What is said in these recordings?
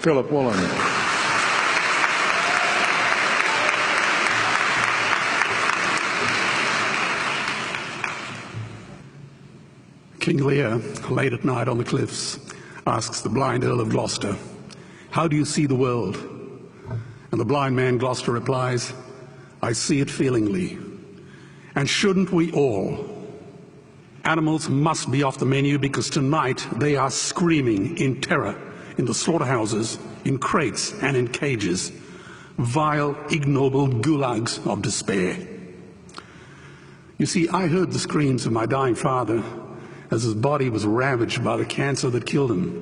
Phillip Wallon. King Lear, late at night on the cliffs, asks the blind Earl of Gloucester, "How do you see the world?" And the blind man Gloucester replies, "I see it feelingly. And shouldn't we all? Animals must be off the menu because tonight they are screaming in terror in the slaughterhouses, in crates and in cages, vile, ignoble gulags of despair." You see, I heard the screams of my dying father as his body was ravaged by the cancer that killed him.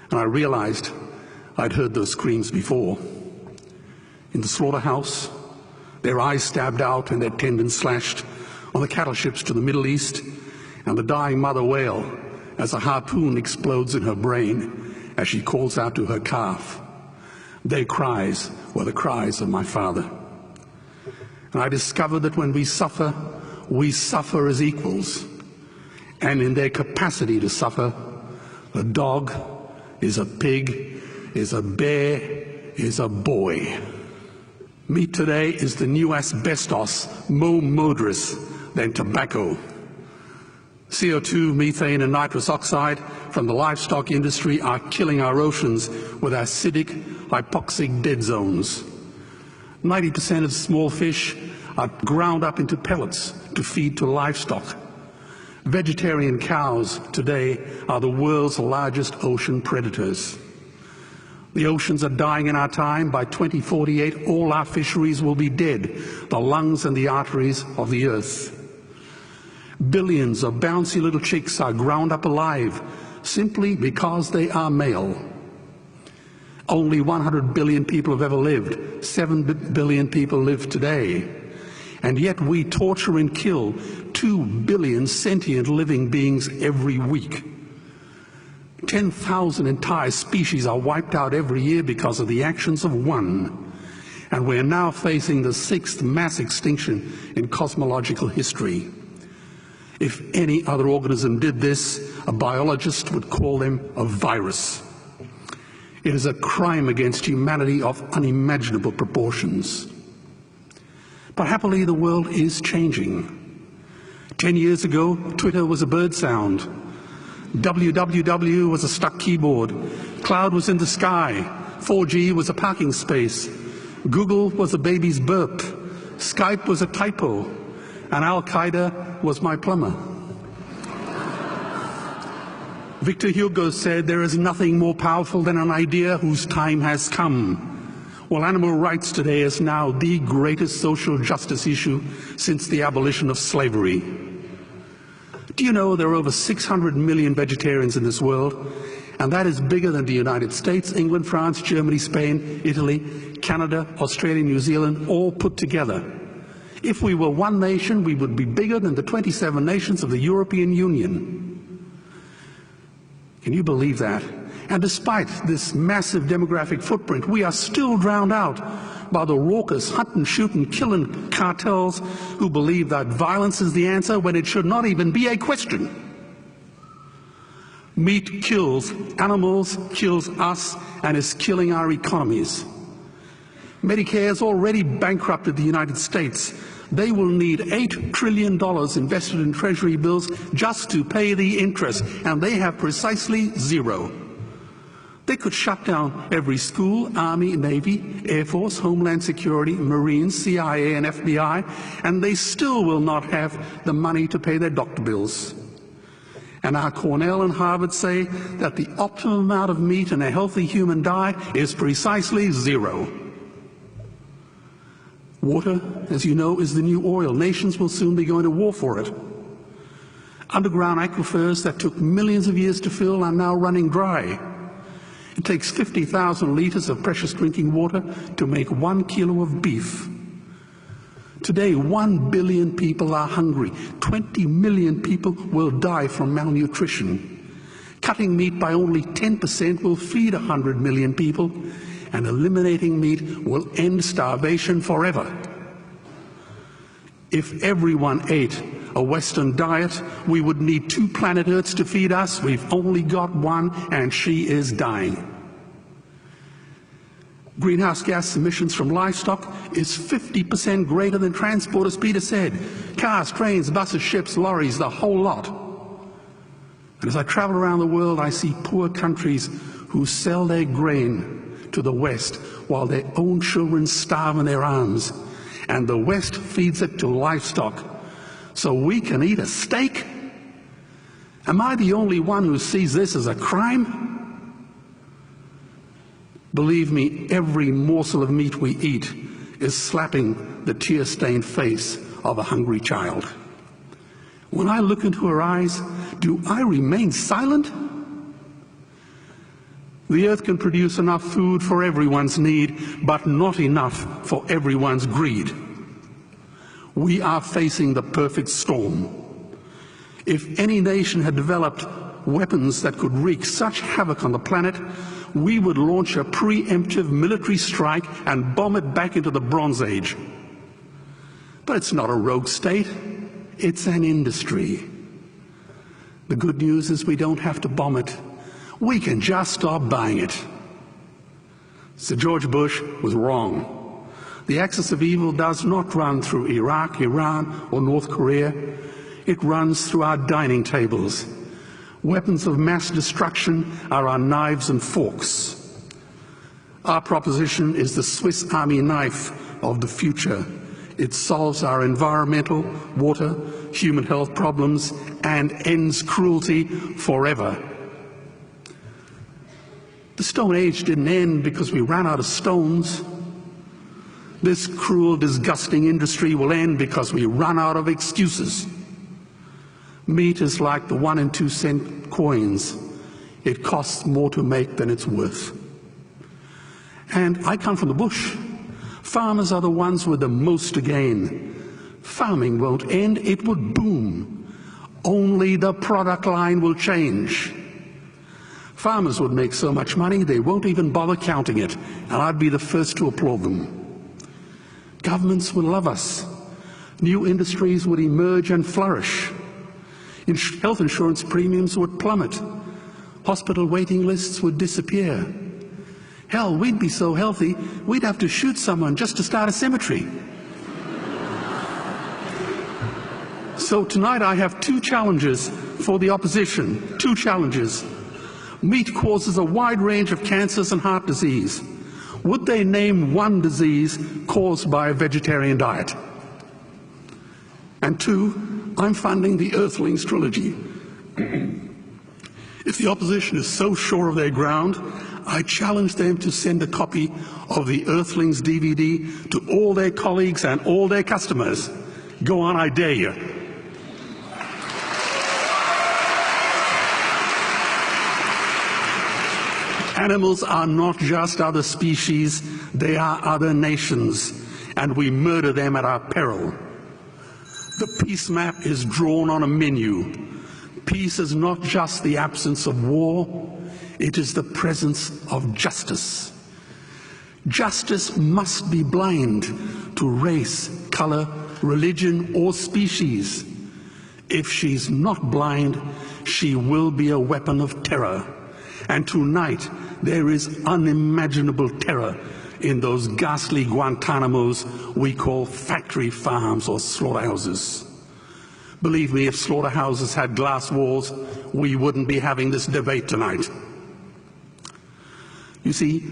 And I realized I'd heard those screams before. In the slaughterhouse, their eyes stabbed out and their tendons slashed, on the cattle ships to the Middle East, and the dying mother wail as a harpoon explodes in her brain as she calls out to her calf. Their cries were the cries of my father. And I discovered that when we suffer as equals. And in their capacity to suffer, a dog is a pig, is a bear, is a boy. Meat today is the new asbestos, more murderous than tobacco. CO2, methane and nitrous oxide from the livestock industry are killing our oceans with acidic, hypoxic dead zones. 90% of small fish are ground up into pellets to feed to livestock. Vegetarian cows today are the world's largest ocean predators. The oceans are dying in our time. By 2048, all our fisheries will be dead, the lungs and the arteries of the earth. Billions of bouncy little chicks are ground up alive simply because they are male. Only 100 billion people have ever lived. 7 billion people live today. And yet we torture and kill 2 billion sentient living beings every week. 10,000 entire species are wiped out every year because of the actions of one. And we're now facing the 6th mass extinction in cosmological history. If any other organism did this, a biologist would call them a virus. It is a crime against humanity of unimaginable proportions. But happily, the world is changing. 10 years ago, Twitter was a bird sound. www was a stuck keyboard. Cloud was in the sky. 4G was a parking space. Google was a baby's burp. Skype was a typo. And Al-Qaeda was my plumber. Victor Hugo said, "There is nothing more powerful than an idea whose time has come." Well, animal rights today is now the greatest social justice issue since the abolition of slavery. Do you know there are over 600 million vegetarians in this world? And that is bigger than the United States, England, France, Germany, Spain, Italy, Canada, Australia, New Zealand, all put together. If we were one nation, we would be bigger than the 27 nations of the European Union. Can you believe that? And despite this massive demographic footprint, we are still drowned out by the raucous hunting, shooting, killing cartels who believe that violence is the answer when it should not even be a question. Meat kills animals, kills us, and is killing our economies. Medicare has already bankrupted the United States. They will need $8 trillion invested in Treasury bills just to pay the interest, and they have precisely zero. They could shut down every school, Army, Navy, Air Force, Homeland Security, Marines, CIA, and FBI, and they still will not have the money to pay their doctor bills. And our Cornell and Harvard say that the optimum amount of meat in a healthy human diet is precisely zero. Water, as you know, is the new oil. Nations will soon be going to war for it. Underground aquifers that took millions of years to fill are now running dry. It takes 50,000 liters of precious drinking water to make 1 kilo of beef. Today, 1 billion people are hungry. 20 million people will die from malnutrition. Cutting meat by only 10% will feed 100 million people, and eliminating meat will end starvation forever. If everyone ate a Western diet, we would need 2 planet Earths to feed us. We've only got one, and she is dying. Greenhouse gas emissions from livestock is 50% greater than transport, as Peter said. Cars, trains, buses, ships, lorries, the whole lot. And as I travel around the world, I see poor countries who sell their grain to the West while their own children starve in their arms. And the West feeds it to livestock so we can eat a steak? Am I the only one who sees this as a crime? Believe me, every morsel of meat we eat is slapping the tear-stained face of a hungry child. When I look into her eyes, do I remain silent? The earth can produce enough food for everyone's need, but not enough for everyone's greed. We are facing the perfect storm. If any nation had developed weapons that could wreak such havoc on the planet, we would launch a preemptive military strike and bomb it back into the Bronze Age. But it's not a rogue state, it's an industry. The good news is we don't have to bomb it. We can just stop buying it. Sir George Bush was wrong. The axis of evil does not run through Iraq, Iran, or North Korea. It runs through our dining tables. Weapons of mass destruction are our knives and forks. Our proposition is the Swiss Army knife of the future. It solves our environmental, water, human health problems and ends cruelty forever. The Stone Age didn't end because we ran out of stones. This cruel, disgusting industry will end because we run out of excuses. Meat is like the 1 and 2 cent coins. It costs more to make than it's worth. And I come from the bush. Farmers are the ones with the most to gain. Farming won't end, it would boom. Only the product line will change. Farmers would make so much money they won't even bother counting it, and I'd be the first to applaud them. Governments would love us. New industries would emerge and flourish. Health insurance premiums would plummet. Hospital waiting lists would disappear. Hell, we'd be so healthy, we'd have to shoot someone just to start a cemetery. So tonight I have 2 challenges for the opposition. 2 challenges. Meat causes a wide range of cancers and heart disease. Would they name one disease caused by a vegetarian diet? And 2, I'm funding the Earthlings trilogy. If the opposition is so sure of their ground, I challenge them to send a copy of the Earthlings DVD to all their colleagues and all their customers. Go on, I dare you. Animals are not just other species, they are other nations, and we murder them at our peril. The peace map is drawn on a menu. Peace is not just the absence of war, it is the presence of justice. Justice must be blind to race, color, religion, or species. If she's not blind, she will be a weapon of terror. And tonight, there is unimaginable terror in those ghastly Guantanamos we call factory farms or slaughterhouses. Believe me, if slaughterhouses had glass walls, we wouldn't be having this debate tonight. You see,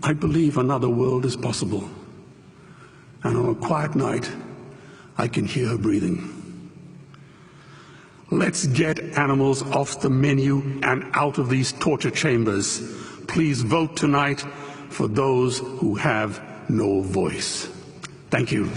I believe another world is possible. And on a quiet night, I can hear her breathing. Let's get animals off the menu and out of these torture chambers. Please vote tonight for those who have no voice. Thank you.